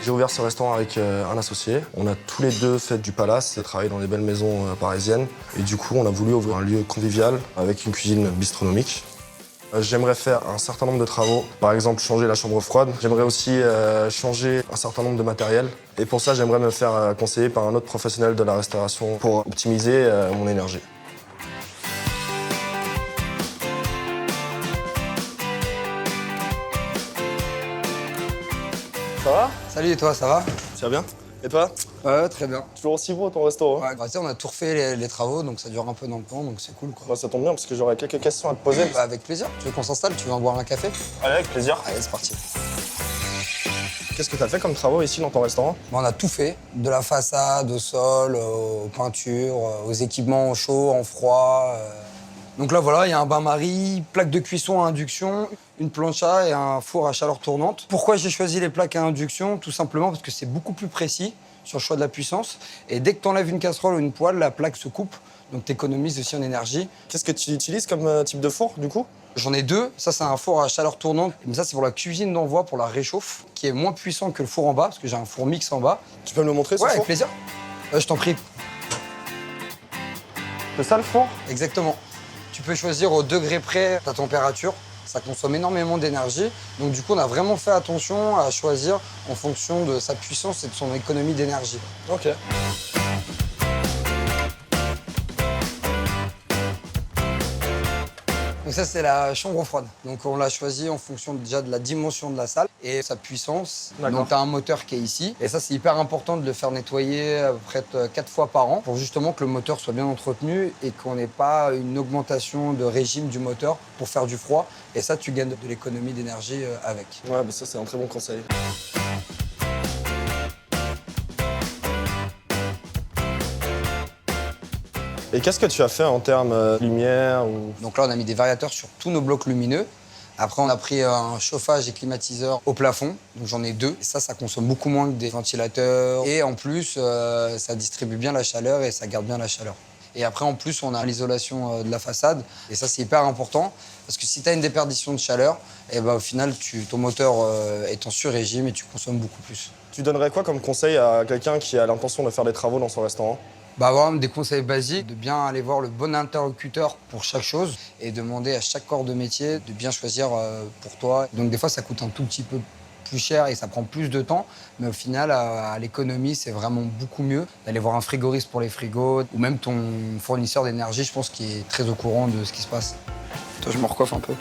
J'ai ouvert ce restaurant avec un associé. On a tous les deux fait du palace et travaillé dans des belles maisons parisiennes. Et du coup, on a voulu ouvrir un lieu convivial avec une cuisine bistronomique. J'aimerais faire un certain nombre de travaux, par exemple changer la chambre froide. J'aimerais aussi changer un certain nombre de matériel. Et pour ça, j'aimerais me faire conseiller par un autre professionnel de la restauration pour optimiser mon énergie. Ça va? Salut, et toi, ça va? Ça va bien? Et toi? Ouais, très bien. Toujours aussi beau ton restaurant. Ouais, bah, tu sais, on a tout refait les travaux, donc ça dure un peu dans le temps, donc c'est cool, quoi. Moi, ça tombe bien parce que j'aurais quelques questions à te poser. Bah, avec plaisir. Tu veux qu'on s'installe? Tu veux en boire un café? Allez, avec plaisir. Allez, c'est parti. Qu'est-ce que tu as fait comme travaux ici dans ton restaurant? Bon, on a tout fait, de la façade, au sol, aux peintures, aux équipements en chaud, en froid. Donc là, voilà, il y a un bain-marie, plaque de cuisson à induction, une plancha et un four à chaleur tournante. Pourquoi j'ai choisi les plaques à induction? Tout simplement parce que c'est beaucoup plus précis sur le choix de la puissance. Et dès que tu enlèves une casserole ou une poêle, la plaque se coupe, donc tu économises aussi en énergie. Qu'est-ce que tu utilises comme type de four, du coup? J'en ai deux. Ça, c'est un four à chaleur tournante. Mais ça, c'est pour la cuisine d'envoi, pour la réchauffe, qui est moins puissant que le four en bas, parce que j'ai un four mix en bas. Tu peux me le montrer, ce Ouais, four? avec plaisir. Je t'en prie. C'est ça, le four? Exactement. Tu peux choisir au degré près ta température. Ça consomme énormément d'énergie. Donc, du coup, on a vraiment fait attention à choisir en fonction de sa puissance et de son économie d'énergie. Ok. Donc ça, c'est la chambre froide. Donc on l'a choisi en fonction déjà de la dimension de la salle et sa puissance. D'accord. Donc tu as un moteur qui est ici. Et ça, c'est hyper important de le faire nettoyer à peu près 4 fois par an pour justement que le moteur soit bien entretenu et qu'on n'ait pas une augmentation de régime du moteur pour faire du froid. Et ça, tu gagnes de l'économie d'énergie avec. Ouais, bah ça, c'est un très bon conseil. Et qu'est-ce que tu as fait en termes lumière ou... Donc là, on a mis des variateurs sur tous nos blocs lumineux. Après, on a pris un chauffage et climatiseur au plafond. Donc j'en ai deux. Et ça consomme beaucoup moins que des ventilateurs. Et en plus, ça distribue bien la chaleur et ça garde bien la chaleur. Et après, en plus, on a l'isolation de la façade. Et ça, c'est hyper important. Parce que si tu as une déperdition de chaleur, et ben, au final, ton moteur est en sur-régime et tu consommes beaucoup plus. Tu donnerais quoi comme conseil à quelqu'un qui a l'intention de faire des travaux dans son restaurant? Bah, vraiment des conseils basiques, de bien aller voir le bon interlocuteur pour chaque chose et demander à chaque corps de métier de bien choisir pour toi. Donc des fois, ça coûte un tout petit peu plus cher et ça prend plus de temps, mais au final, à l'économie, c'est vraiment beaucoup mieux d'aller voir un frigoriste pour les frigos ou même ton fournisseur d'énergie, je pense, qui est très au courant de ce qui se passe. Toi, je me recoiffe un peu.